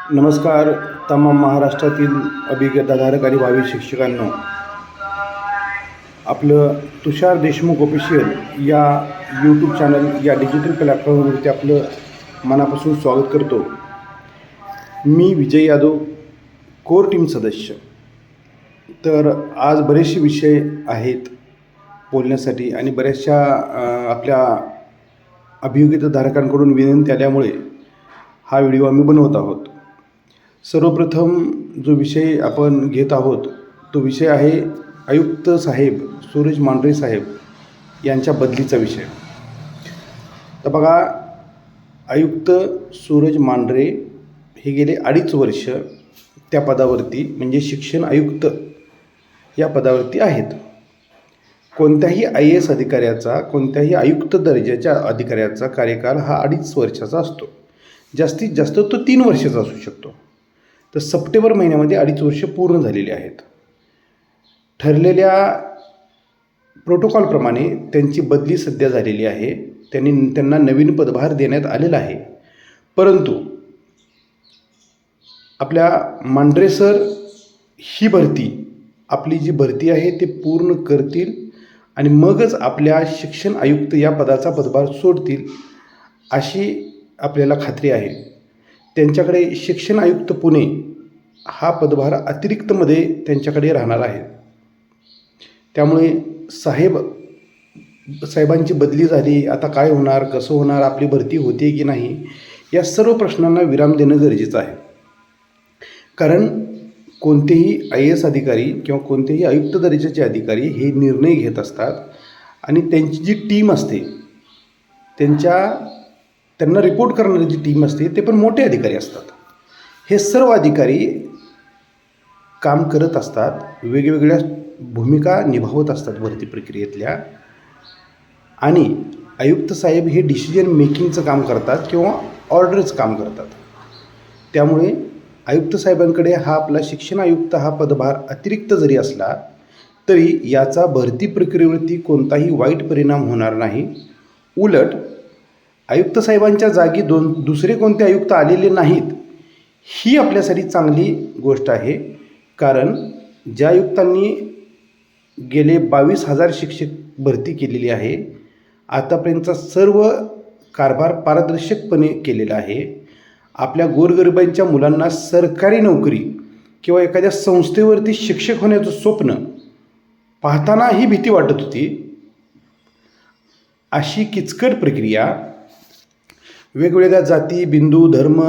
नमस्कार तमाम महाराष्ट्रातील अभिज्ञताधारक आणि भावी शिक्षकांनो. आपलं तुषार देशमुख ऑफिशियल या यूट्यूब चॅनल या डिजिटल प्लॅटफॉर्मवरती आपलं मनापासून स्वागत करतो. मी विजय यादव, कोर टीम सदस्य. तर आज बरेचसे विषय आहेत बोलण्यासाठी आणि बऱ्याचशा आपल्या अभियोग्यताधारकांकडून विनंती आल्यामुळे हा व्हिडिओ आम्ही बनवत आहोत. सर्वप्रथम जो विषय आपण घेत आहोत तो विषय आहे आयुक्त साहेब सूरज मांढरे साहेब यांच्या बदलीचा विषय. तर बघा, आयुक्त सूरज मांढरे हे गेले 2.5 वर्ष त्या पदावरती म्हणजे शिक्षण आयुक्त या पदावरती आहेत. कोणत्याही IAS अधिकाऱ्याचा, कोणत्याही आयुक्त दर्जाच्या अधिकाऱ्याचा कार्यकाल हा 2.5 वर्षाचा असतो. जास्तीत जास्त तो 3 वर्षाचा असू शकतो. तर सप्टेंबर महिन्यामध्ये 2.5 वर्ष पूर्ण झालेली आहेत. ठरलेल्या प्रोटोकॉलप्रमाणे त्यांची बदली सध्या झालेली आहे. त्यांना नवीन पदभार देण्यात आलेला आहे. परंतु आपल्या मांढरे सर ही भरती, आपली जी भरती आहे ते पूर्ण करतील आणि मगच आपल्या शिक्षण आयुक्त या पदाचा पदभार सोडतील अशी आपल्याला खात्री आहे. त्यांच्याकडे शिक्षण आयुक्त पुणे हा पदभार अतिरिक्तमध्ये त्यांच्याकडे राहणार आहे. त्यामुळे साहेबांची बदली झाली, आता काय होणार, कसं होणार, आपली भरती होते की नाही, या सर्व प्रश्नांना विराम देणं गरजेचं आहे. कारण कोणतेही IAS अधिकारी किंवा कोणतेही आयुक्त दर्जाचे अधिकारी हे निर्णय घेत असतात आणि त्यांची जी टीम असते, त्यांना रिपोर्ट करणारी जी टीम असते ते पण मोठे अधिकारी असतात. हे सर्व अधिकारी काम करत असतात, वेगवेगळ्या भूमिका निभावत असतात भरती प्रक्रियेतल्या. आणि आयुक्त साहेब हे डिसिजन मेकिंगचं काम करतात किंवा ऑर्डरचं काम करतात. त्यामुळे आयुक्त साहेबांकडे हा आपला शिक्षण आयुक्त हा पदभार अतिरिक्त जरी असला तरी याचा भरती प्रक्रियेवरती कोणताही वाईट परिणाम होणार नाही. उलट आयुक्त साहेबांच्या जागी दुसरे कोणते आयुक्त आलेले नाहीत ही आपल्यासाठी चांगली गोष्ट आहे. कारण ज्या आयुक्तांनी गेले 22,000 शिक्षक भरती केलेली आहे, आतापर्यंतचा सर्व कारभार पारदर्शकपणे केलेला आहे. आपल्या गोरगरिबांच्या मुलांना सरकारी नोकरी किंवा एखाद्या संस्थेवरती शिक्षक होण्याचं स्वप्न पाहतानाही भीती वाटत होती. अशी किचकट प्रक्रिया, वेगवेगळ्या जाती, बिंदू, धर्म,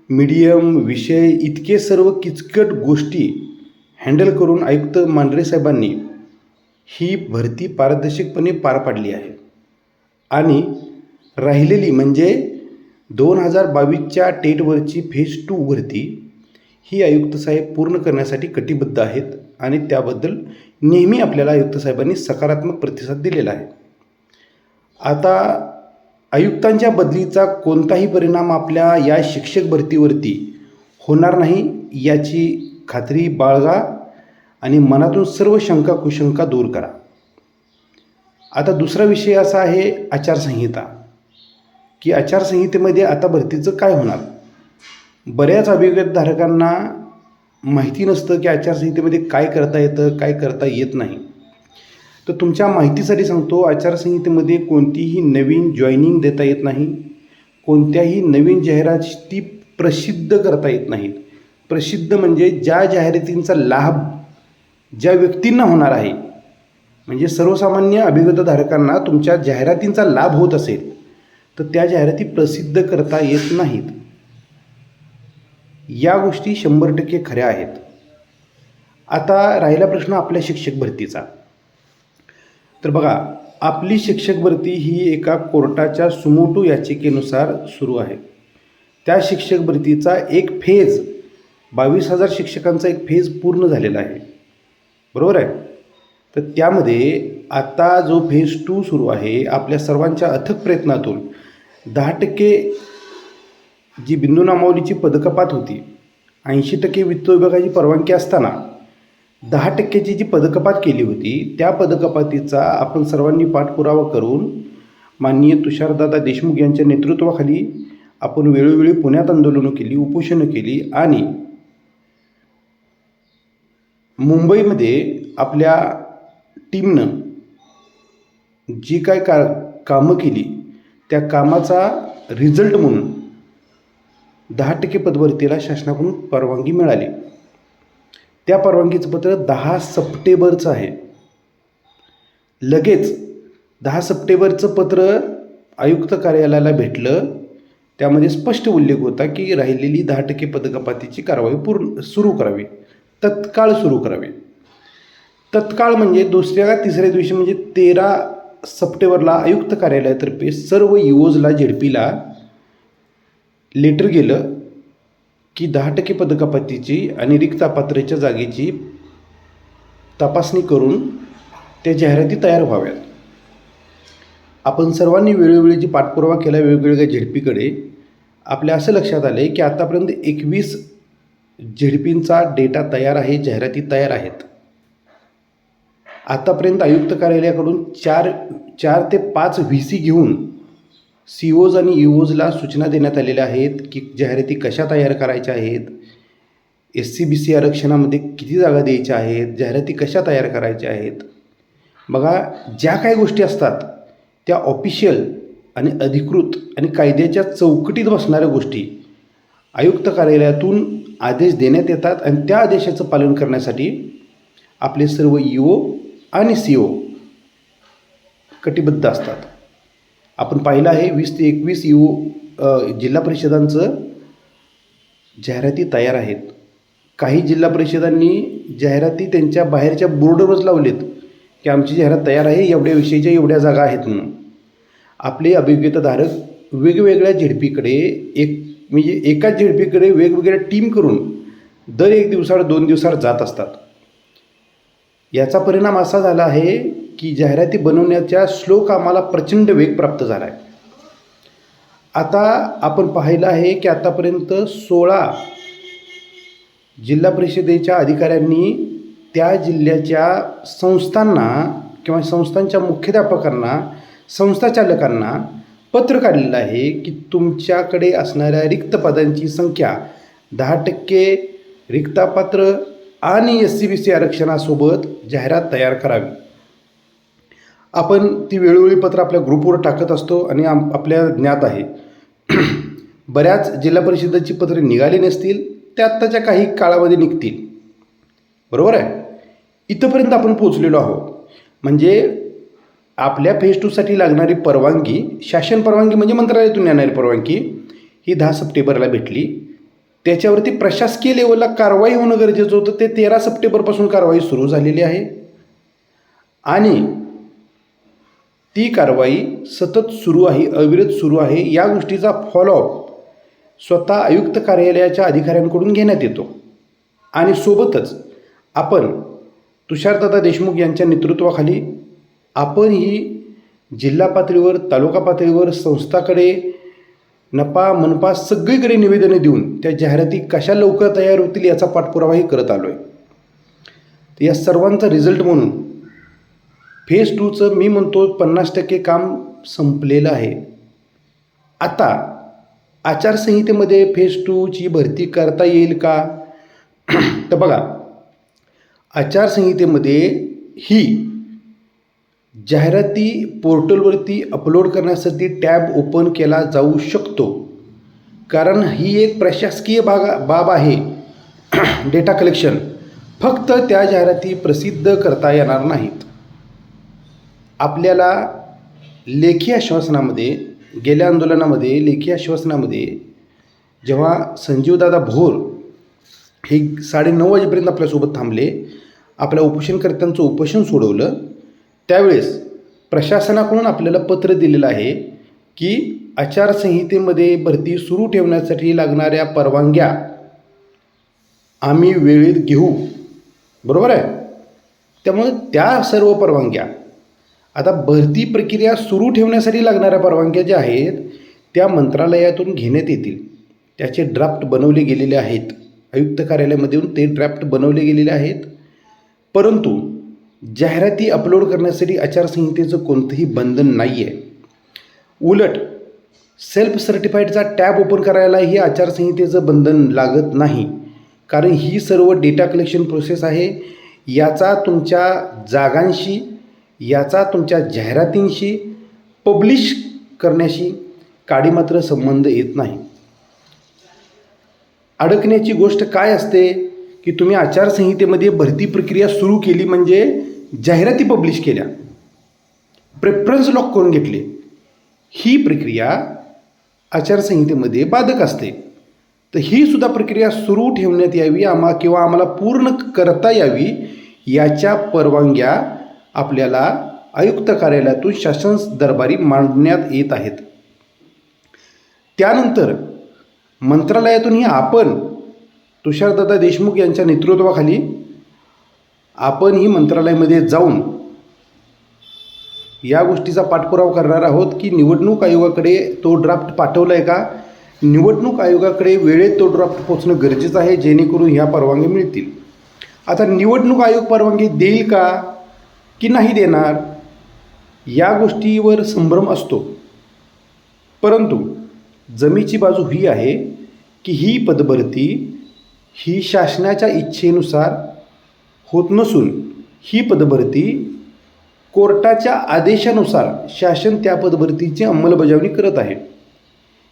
मीडियम, विषय, इतके सर्व किचकट गोष्टी हँडल करून आयुक्त मांढरे साहेबांनी ही भरती पारदर्शकपणे पार पाडली आहे. आणि राहिलेली म्हणजे 2022च्या टेटवरची फेज 2 भरती ही आयुक्त साहेब पूर्ण करण्यासाठी कटिबद्ध आहेत आणि त्याबद्दल नेहमी आपल्याला आयुक्त साहेबांनी सकारात्मक प्रतिसाद दिलेला आहे. आता आयुक्तांच्या बदलीचा कोणताही परिणाम आपल्या या शिक्षक भरतीवरती होणार नाही याची खात्री बाळगा आणि मनातून सर्व शंका कुशंका दूर करा. आता दुसरा विषय असा आहे आचारसंहिता, की आचारसंहितेमध्ये आता भरतीचं काय होणार. बऱ्याच अभियोग्यताधारकांना माहिती नसतं की आचारसंहितेमध्ये काय करता येतं, काय करता येत नाही. तर तुमच्या माहितीसाठी सांगतो, आचारसंहितेमध्ये कोणतीही नवीन जॉईनिंग देता येत नाही, कोणत्याही नवीन जाहिराती प्रसिद्ध करता येत नाहीत. प्रसिद्ध म्हणजे ज्या जाहिरातींचा लाभ ज्या व्यक्तींना होणार आहे, म्हणजे सर्वसामान्य अभियोग्यताधारकांना तुमच्या जाहिरातींचा लाभ होत असेल तर त्या जाहिराती प्रसिद्ध करता येत नाहीत. या गोष्टी 100% खऱ्या आहेत. आता राहिला प्रश्न आपल्या शिक्षक भरतीचा. तर बघा, आपली शिक्षक भरती ही एका कोर्टाच्या सुमोटो याचिकेनुसार सुरू आहे. त्या शिक्षक भरतीचा एक फेज 22,000 शिक्षकांचा एक फेज पूर्ण झालेला आहे, बरोबर आहे. तर त्यामध्ये आता जो फेज 2 सुरू आहे, आपल्या सर्वांच्या अथक प्रयत्नातून 10% जी बिंदू नामावलीची पदकपात होती, 80% वित्त विभागाची परवानगी असताना 10%ची जी पदकपात केली होती, त्या पदकपातीचा आपण सर्वांनी पाठपुरावा करून माननीय तुषारदादा देशमुख यांच्या नेतृत्वाखाली आपण वेळोवेळी पुण्यात आंदोलनं केली, उपोषणं केली आणि मुंबईमध्ये आपल्या टीमनं जी काय कामं केली त्या कामाचा रिझल्ट म्हणून 10% पदभरतीला शासनाकडून परवानगी मिळाली. त्या परवानगीचं पत्र 10 सप्टेंबरचं आहे. लगेच 10 सप्टेंबरचं पत्र आयुक्त कार्यालयाला भेटलं. त्यामध्ये स्पष्ट उल्लेख होता की राहिलेली 10% पदकपातीची कारवाई सुरू करावी, तत्काळ सुरू करावी. तत्काळ म्हणजे दुसऱ्या तिसऱ्या दिवशी म्हणजे 13 सप्टेंबरला आयुक्त कार्यालयातर्फे सर्व ईओजला झेडपीला लेटर गेलं की 10% पदकपातीची आणि रिक्त अपात्रतेच्या जागेची तपासणी करून त्या जाहिराती तयार व्हाव्यात. आपण सर्वांनी वेळोवेळी जी पाठपुरावा केला वेगवेगळ्या झेडपीकडे, आपल्या असं लक्षात आलं आहे की आतापर्यंत 21 झेडपींचा डेटा तयार आहे, जाहिराती तयार आहेत. आतापर्यंत आयुक्त कार्यालयाकडून 4 ते 5 VC घेऊन COज आणि EOजला सूचना देण्यात आलेल्या आहेत की जाहिराती कशा तयार करायच्या आहेत, SC-BC आरक्षणामध्ये किती जागा द्यायच्या आहेत, जाहिराती कशा तयार करायच्या आहेत. बघा, ज्या काही गोष्टी असतात त्या ऑफिशियल आणि अधिकृत आणि कायद्याच्या चौकटीत बसणाऱ्या गोष्टी आयुक्त कार्यालयातून आदेश देण्यात येतात आणि त्या आदेशाचं पालन करण्यासाठी आपले सर्व EO आणि CO कटिबद्ध असतात. आपण पाहिलं आहे 20 ते 21 EO जिल्हा परिषदांचं जाहिराती तयार आहेत. काही जिल्हा परिषदांनी जाहिराती त्यांच्या बाहेरच्या बोर्डवरच लावलेत की आमची जाहिरात तयार आहे, एवढ्या विषयीच्या एवढ्या जागा आहेत म्हणून. आपले अभियोग्यताधारक वेगवेगळ्या झेडपीकडे एकाच झेडपीकडे वेगवेगळ्या टीम करून दर 1 दिवसाआड 2 दिवसाआड जात असतात. याचा परिणाम असा झाला आहे की जाहिराती बनवण्याच्या स्लो कामाला प्रचंड वेग प्राप्त झाला आहे. आता आपण पाहिलं आहे की आतापर्यंत 16 जिल्हा परिषदेच्या अधिकाऱ्यांनी त्या जिल्ह्याच्या संस्थांना किंवा संस्थांच्या मुख्याध्यापकांना, संस्थाचालकांना पत्र काढलेलं आहे की तुमच्याकडे असणाऱ्या रिक्त पदांची संख्या 10% रिक्तापात्र आणि SC-BC आरक्षणासोबत जाहिरात तयार करावी. आपण ती वेळोवेळी पत्र आपल्या ग्रुपवर टाकत असतो आणि आपल्या ज्ञात आहे. बऱ्याच जिल्हा परिषदेची पत्रे निघाली नसतील, ते आत्ताच्या काही काळामध्ये निघतील. बरोबर आहे. इथंपर्यंत आपण पोचलेलो आहोत. म्हणजे आपल्या फेज 2साठी लागणारी परवानगी, शासन परवानगी म्हणजे मंत्रालयातून येणारी परवानगी, ही 10 सप्टेंबरला भेटली. त्याच्यावरती प्रशासकीय लेवलला कारवाई होणं गरजेचं होतं. ते 13 सप्टेंबरपासून कारवाई सुरू झालेली आहे आणि ती कारवाई सतत सुरू आहे, अविरत सुरू आहे. या गोष्टीचा फॉलोअप स्वतः आयुक्त कार्यालयाच्या अधिकाऱ्यांकडून घेण्यात येतो आणि सोबतच आपण तुषारदादा देशमुख यांच्या नेतृत्वाखाली आपण ही जिल्हा पातळीवर, तालुका पातळीवर, संस्थाकडे, नपा, मनपा सगळीकडे निवेदनं देऊन त्या जाहिराती कशा लवकर तयार होतील याचा पाठपुरावाही करत आलो आहे. तर या सर्वांचा रिझल्ट म्हणून फेज 2चं मी म्हणतो 50% काम संपलेलं आहे. आता आचारसंहितेमध्ये फेज 2ची भरती करता येईल का? तर बघा, आचारसंहितेमध्ये ही जाहिराती पोर्टलवरती अपलोड करण्यासाठी टॅब ओपन केला जाऊ शकतो, कारण ही एक प्रशासकीय बाब आहे. डेटा कलेक्शन, फक्त त्या जाहिराती प्रसिद्ध करता येणार नाहीत. आपल्याला लेखी आश्वासनामध्ये, गेल्या आंदोलनामध्ये लेखी आश्वासनामध्ये जेव्हा संजीवदादा भोर हे 9:30 वाजेपर्यंत आपल्यासोबत थांबले, आपल्या उपोषणकर्त्यांचं उपोषण सोडवलं, त्यावेळेस प्रशासनाकडून आपल्याला पत्र दिलेलं आहे की आचारसंहितेमध्ये भरती सुरू ठेवण्यासाठी लागणाऱ्या परवानग्या आम्ही वेळेत घेऊ. बरोबर आहे. त्यामुळे त्या सर्व परवानग्या, आता भरती प्रक्रिया सुरू ठेवण्यासाठी लागणाऱ्या परवानग्या ज्या आहेत त्या मंत्रालयातून घेण्यात येतील. त्याचे ड्राफ्ट बनवले गेलेले आहेत. आयुक्त कार्यालयामध्ये येऊन ते ड्राफ्ट बनवले गेलेले आहेत. परंतु जाहिराती अपलोड करण्यासाठी आचारसंहितेचं कोणतंही बंधन नाही आहे. उलट सेल्फ सर्टिफाईडचा टॅब ओपन करायलाही आचारसंहितेचं बंधन लागत नाही, कारण ही सर्व डेटा कलेक्शन प्रोसेस आहे. याचा तुमच्या जागांशी, याचा तुमच्या जाहिरातींशी, पब्लिश करण्याशी काडीमात्र संबंध येत नाही. अडकण्याची गोष्ट काय असते की तुम्ही आचारसंहितेमध्ये भरती प्रक्रिया सुरू केली म्हणजे जाहिराती पब्लिश केल्या, प्रेफरन्स लॉक करून घेतले, ही प्रक्रिया आचारसंहितेमध्ये बाधक असते. तर ही सुद्धा प्रक्रिया सुरू ठेवण्यात यावी किंवा आम्हाला पूर्ण करता यावी याच्या परवानग्या आपल्याला आयुक्त कार्यालयातून शासन दरबारी मांडण्यात येत आहेत. त्यानंतर मंत्रालयातूनही आपण तुषारदादा देशमुख यांच्या नेतृत्वाखाली आपण ही मंत्रालयामध्ये जाऊन या गोष्टीचा पाठपुरावा करणार आहोत की निवडणूक आयोगाकडे तो ड्राफ्ट पाठवला आहे का, निवडणूक आयोगाकडे वेळेत तो ड्राफ्ट पोचणं गरजेचं आहे, जेणेकरून ह्या परवानग्या मिळतील. आता निवडणूक आयोग परवानगी देईल का की नाही देणार या गोष्टीवर संभ्रम असतो, परंतु जमेची बाजू ही आहे की ही पदभरती ही शासनाच्या इच्छेनुसार होत नसून ही पदभरती कोर्टाच्या आदेशानुसार शासन त्या पदभरतीची अंमलबजावणी करत आहे.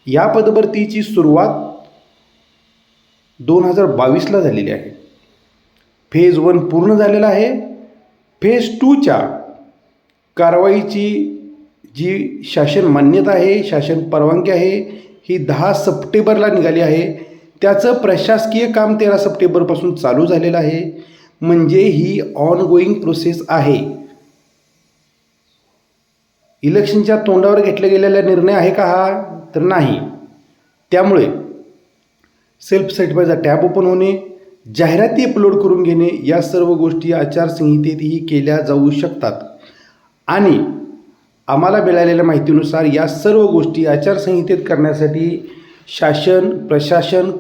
या पदभरतीची सुरुवात 2022ला झालेली आहे. फेज 1 पूर्ण झालेला आहे. फेज 2च्या कारवाईची जी शासन मान्यता आहे, शासन परवानगी आहे, ही 10 सप्टेंबरला निघाली आहे. त्याचं प्रशासकीय काम 13 सप्टेंबरपासून चालू झालेलं आहे. म्हणजे ही ऑनगोईंग प्रोसेस आहे. इलेक्शनच्या तोंडावर घेतला गेलेला निर्णय आहे का हा, तर नाही. त्यामुळे सेल्फ सर्टिफाईडचा टॅब ओपन होणे, जाहिराती अपलोड करून घेणे या सर्व गोष्टी आचारसंहितेतही केल्या जाऊ शकतात. आणि आम्हाला मिळालेल्या माहितीनुसार या सर्व गोष्टी आचारसंहितेत करण्यासाठी शासन, प्रशासन,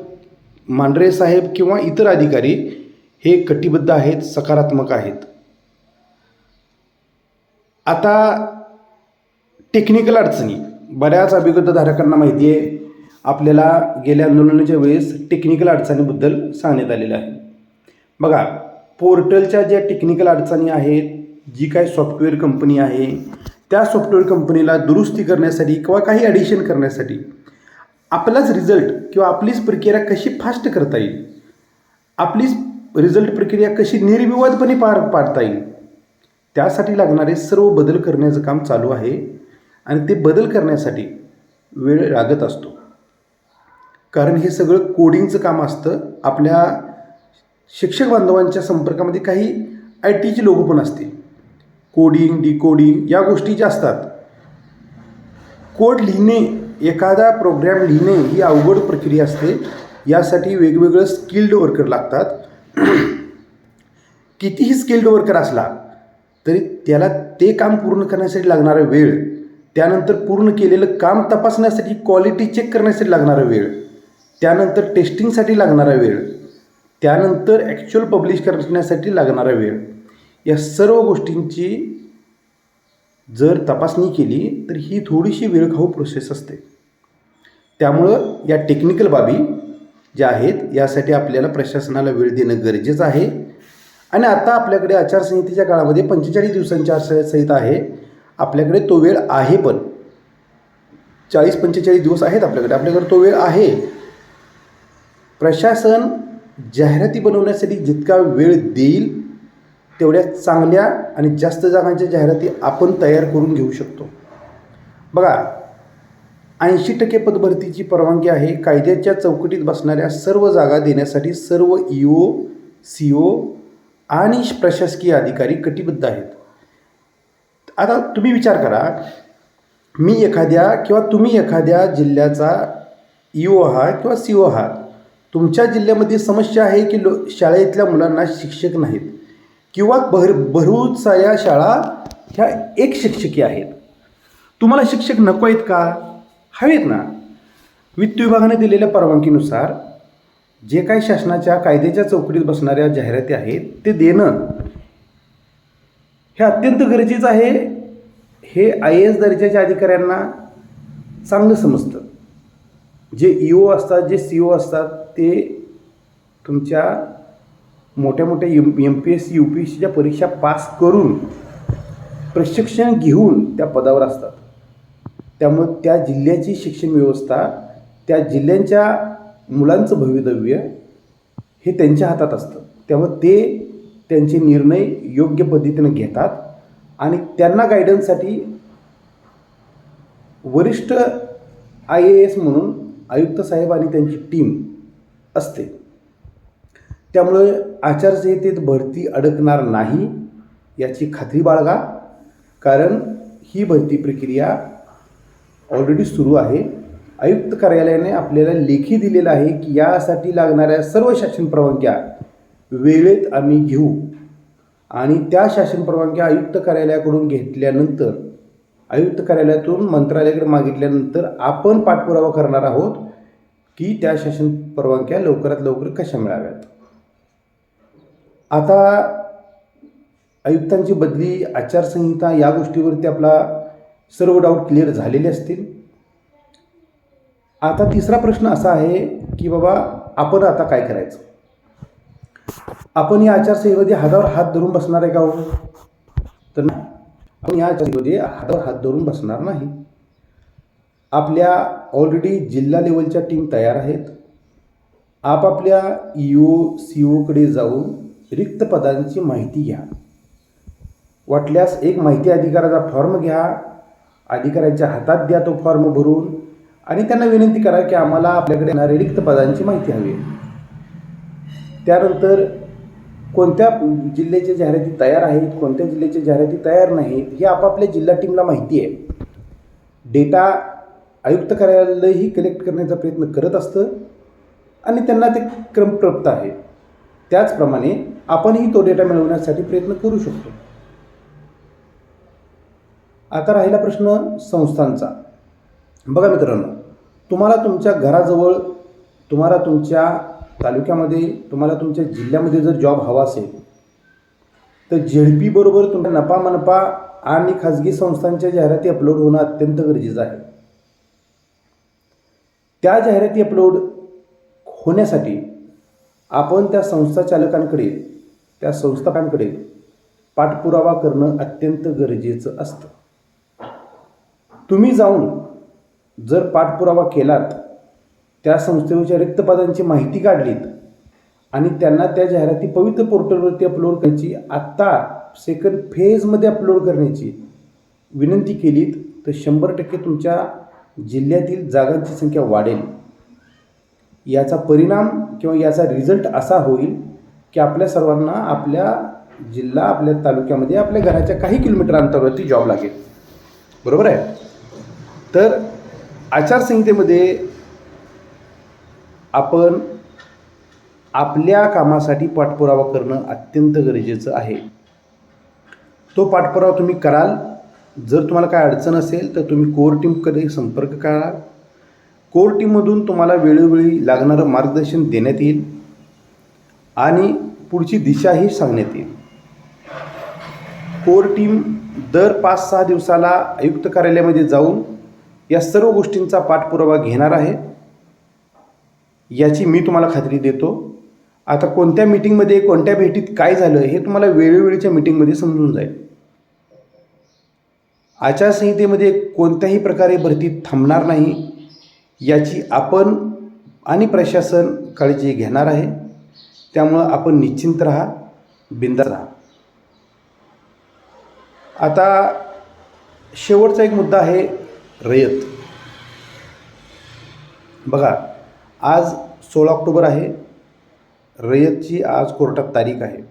मांढरे साहेब किंवा इतर अधिकारी हे कटिबद्ध आहेत, सकारात्मक आहेत. आता टेक्निकल अडचणी बऱ्याच अभियोगताधारकांना माहिती आहे. आपल्याला गेल्या आंदोलनाच्या वेळेस टेक्निकल अडचणीबद्दल सांगण्यात आलेलं आहे. बघा, पोर्टलच्या ज्या टेक्निकल अडचणी आहेत, जी काय सॉफ्टवेअर कंपनी आहे त्या सॉफ्टवेअर कंपनीला दुरुस्ती करण्यासाठी किंवा काही ॲडिशन करण्यासाठी आपलाच रिझल्ट किंवा आपलीच प्रक्रिया कशी फास्ट करता येईल, आपलीच रिझल्ट प्रक्रिया कशी निर्विवादपणे पार पाडता येईल, त्यासाठी लागणारे सर्व बदल करण्याचं काम चालू आहे. आणि ते बदल करण्यासाठी वेळ लागत असतो, कारण हे सगळं कोडिंगचं काम असतं. आपल्या शिक्षक बांधवांच्या संपर्कामध्ये काही IT चे लोक पण असतील. कोडिंग, डिकोडिंग या गोष्टी ज्या असतात. कोड लिहिणे, एखादा प्रोग्रॅम लिहिणे ही अवघड प्रक्रिया असते. यासाठी वेगवेगळं स्किल्ड वर्कर लागतात. कितीही स्किल्ड वर्कर असला तरी त्याला ते काम पूर्ण करण्यासाठी लागणारा वेळ, त्यानंतर पूर्ण केलेलं काम तपासण्यासाठी, क्वालिटी चेक करण्यासाठी लागणारा वेळ, त्यानंतर टेस्टिंगसाठी लागणारा वेळ, त्यानंतर ॲक्च्युअल पब्लिश करण्यासाठी लागणारा वेळ, या सर्व गोष्टींची जर तपासणी केली तर ही थोडीशी वेळखाऊ प्रोसेस असते. त्यामुळं या टेक्निकल बाबी ज्या आहेत यासाठी आपल्याला प्रशासनाला वेळ देणं गरजेचं आहे. आणि आता आपल्याकडे आचारसंहितेच्या काळामध्ये 45 दिवसांची आचारसंहिता आहे. आपल्याकडे तो वेळ आहे, पण 40-45 दिवस आहेत आपल्याकडे तो वेळ आहे. प्रशासन जाहिराती बनवण्यासाठी जितका वेळ देईल तेवढ्या चांगल्या आणि जास्त जागांच्या जाहिराती आपण तयार करून घेऊ शकतो. बघा, 80% पदभरतीची परवानगी आहे. कायद्याच्या चौकटीत बसणाऱ्या सर्व जागा देण्यासाठी सर्व EO, CO आणि प्रशासकीय अधिकारी कटिबद्ध आहेत. आता तुम्ही विचार करा, तुम्ही एखाद्या जिल्ह्याचा EO आहात किंवा CO आहात. तुमच्या जिल्ह्यामध्ये समस्या आहे की शाळेतल्या मुलांना शिक्षक नाहीत किंवा भरपूर साऱ्या शाळा ह्या एक शिक्षकी आहेत. तुम्हाला शिक्षक नको आहेत का? हवेत ना. वित्त विभागाने दिलेल्या परवानगीनुसार जे काही शासनाच्या कायद्याच्या चौकटीत बसणाऱ्या जाहिराती आहेत ते देणं हे अत्यंत गरजेचं आहे. हे IAS दर्जाच्या अधिकाऱ्यांना चांगलं समजतं. जे EO असतात, जे CO असतात, ते तुमच्या मोठ्या मोठ्या MPSC UPSCच्या परीक्षा पास करून प्रशिक्षण घेऊन त्या पदावर असतात. त्यामुळे त्या जिल्ह्याची शिक्षण व्यवस्था, त्या जिल्ह्यांच्या मुलांचं भवितव्य हे त्यांच्या हातात असतं. त्यामुळे ते त्यांचे निर्णय योग्य पद्धतीनं घेतात आणि त्यांना गायडन्ससाठी वरिष्ठ IAS म्हणून आयुक्त साहेब आणि त्यांची टीम असते. त्यामुळे आचारसंहितेत भरती अडकणार नाही याची खात्री बाळगा, कारण ही भरती प्रक्रिया ऑलरेडी सुरू आहे. आयुक्त कार्यालयाने आपल्याला लेखी दिलेलं आहे की यासाठी लागणाऱ्या सर्व शासन परवानग्या वेळेत आम्ही घेऊ आणि त्या शासन परवानग्या आयुक्त कार्यालयाकडून घेतल्यानंतर, आयुक्त कार्यालयातून मंत्रालयाकडे मागितल्यानंतर आपण पाठपुरावा करणार आहोत की त्या शासन परवानग्या लवकरात लवकर कशा मिळाव्यात. आता आयुक्तांची बदली, आचारसंहिता या गोष्टीवरती आपला सर्व डाऊट क्लिअर झालेले असतील. आता तिसरा प्रश्न असा आहे की बाबा आपण आता काय करायचं. आपण या आचारसंहितेमध्ये हातावर हात धरून बसणार आहे का हो? तर नाही, आपण या आचारसंहितेमध्ये हातावर हात धरून बसणार नाही. आपल्या ऑलरेडी जिल्हा लेवलच्या टीम तयार आहेत. आपापल्या EO CO जाऊन रिक्त पदांची माहिती घ्या. वाटल्यास एक माहिती अधिकाराचा फॉर्म घ्या, अधिकाऱ्यांच्या हातात द्या तो फॉर्म भरून आणि त्यांना विनंती करा की आम्हाला आपल्याकडे येणाऱ्या रिक्त पदांची माहिती हवी. त्यानंतर कोणत्या जिल्ह्याच्या जाहिराती तयार आहेत, कोणत्या जिल्ह्याच्या जाहिराती तयार नाहीत हे आपापल्या जिल्हा टीमला माहिती आहे. डेटा आयुक्त कार्यालयही कलेक्ट करण्याचा प्रयत्न करत असतं आणि त्यांना ते क्रमप्राप्त आहे. त्याचप्रमाणे आपणही तो डेटा मिळवण्यासाठी प्रयत्न करू शकतो. आता राहिला प्रश्न संस्थांचा. बघा मित्रांनो, तुम्हाला तुमच्या घराजवळ, तुम्हाला तुमच्या तालुक्यामध्ये, तुम्हाला तुमच्या जिल्ह्यामध्ये जर जॉब हवा असेल तर ZP बरोबर तुमच्या नफा मनपा आणि खाजगी संस्थांच्या जाहिराती अपलोड होणं अत्यंत गरजेचं आहे. त्या जाहिराती अपलोड होण्यासाठी आपण त्या संस्था चालकांकडे, त्या संस्थापकांकडे पाठपुरावा करणं अत्यंत गरजेचं असतं. तुम्ही जाऊन जर पाठपुरावा केलात, त्या संस्थेच्या रिक्त पदांची माहिती काढलीत आणि त्यांना त्या जाहिराती पवित्र पोर्टलवरती अपलोड करायची, आत्ता सेकंड फेजमध्ये अपलोड करण्याची विनंती केलीत तर 100% तुमच्या जिल्ह्यातील जागांची संख्या वाढेल. याचा परिणाम किंवा याचा रिझल्ट असा होईल की आपल्या सर्वांना आपल्या जिल्हा, आपल्या तालुक्यामध्ये, आपल्या घराच्या काही किलोमीटर अंतरावरती जॉब लागेल. बरोबर आहे. तर आचारसंहितेमध्ये आपण आपल्या कामासाठी पाठपुरावा करणं अत्यंत गरजेचं आहे. तो पाठपुरावा तुम्ही कराल. जर तुम्हाला काय अडचण असेल तर तुम्ही कोर टीमकडे संपर्क करा. कोर टीममधून तुम्हाला वेळोवेळी लागणारं मार्गदर्शन देण्यात येईल आणि पुढची दिशाही सांगण्यात येईल. कोर टीम दर 5-6 दिवसाला आयुक्त कार्यालयामध्ये जाऊन या सर्व गोष्टींचा पाठपुरावा घेणार आहे, याची मी तुम्हाला खात्री देतो. आता कोणत्या मीटिंगमध्ये, कोणत्या भेटीत काय झालं हे तुम्हाला वेळोवेळीच्या मीटिंगमध्ये समजून जाईल. आचारसंहितेमध्ये कोणत्याही प्रकारे भरती थांबणार नाही याची आपण आणि प्रशासन काळजी घेणार आहे. त्यामुळं आपण निश्चिंत राहा, बिंदास राहा. आता शेवटचा एक मुद्दा आहे रयत. बघा, आज 16 ऑक्टोबर आहे. रयतची आज कोर्टात तारीख आहे.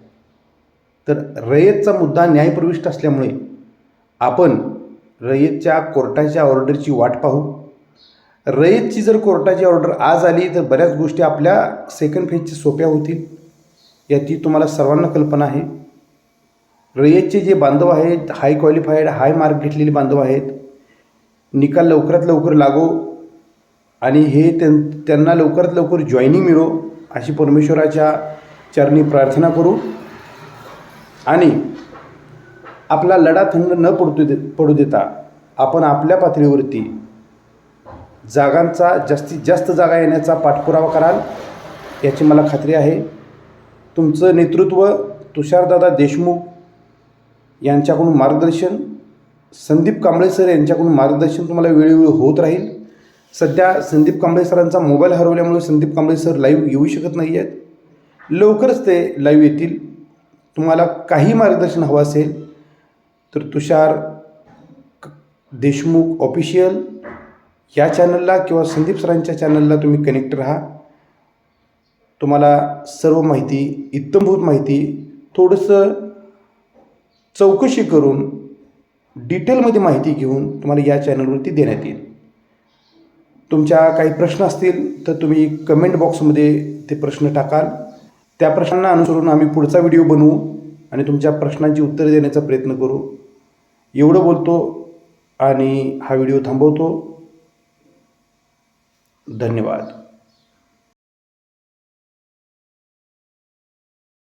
तर रयतचा मुद्दा न्यायप्रविष्ट असल्यामुळे आपण रयतच्या कोर्टाच्या ऑर्डरची वाट पाहू. रयतची जर कोर्टाची ऑर्डर आज आली तर बऱ्याच गोष्टी आपल्या सेकंड फेजच्या सोप्या होतील, याची तुम्हाला सर्वांना कल्पना आहे. रयतचे जे बांधव आहेत, हाय क्वालिफाईड, हाय मार्क घेतलेले बांधव आहेत, निकाल लवकरात लवकर लागो आणि हे त्यांना लवकरात लवकर जॉईनिंग मिळो अशी परमेश्वराच्या चरणी प्रार्थना करू आणि आपला लढा थंड न पडू देता आपण आपल्या पातळीवरती जागांचा जास्तीत जास्त जागा येण्याचा पाठपुरावा कराल याची मला खात्री आहे. तुमचं नेतृत्व तुषारदादा देशमुख यांच्याकडून मार्गदर्शन, संदीप कांबळे सर यांच्याकडून मार्गदर्शन तुम्हाला वेळोवेळी होत राहील. सध्या संदीप कांबळे सरांचा मोबाईल हरवल्यामुळे संदीप कांबळे सर लाईव्ह येऊ शकत नाही आहेत. लवकरच ते लाईव्ह येतील. तुम्हाला काही मार्गदर्शन हवं असेल तर तुषार देशमुख ऑफिशियल या चॅनलला किंवा संदीप सरांच्या चॅनलला तुम्ही कनेक्ट राहा. तुम्हाला सर्व माहिती, इत्थंभूत माहिती थोडंसं चौकशी करून डिटेलमध्ये माहिती घेऊन तुम्हाला या चॅनलवरती देण्यात येईल. तुमच्या काही प्रश्न असतील तर तुम्ही कमेंट बॉक्समध्ये ते प्रश्न टाकाल. त्या प्रश्नांना अनुसरून आम्ही पुढचा व्हिडिओ बनवू आणि तुमच्या प्रश्नांची उत्तरे देण्याचा प्रयत्न करू. एवढं बोलतो आणि हा व्हिडिओ थांबवतो. धन्यवाद.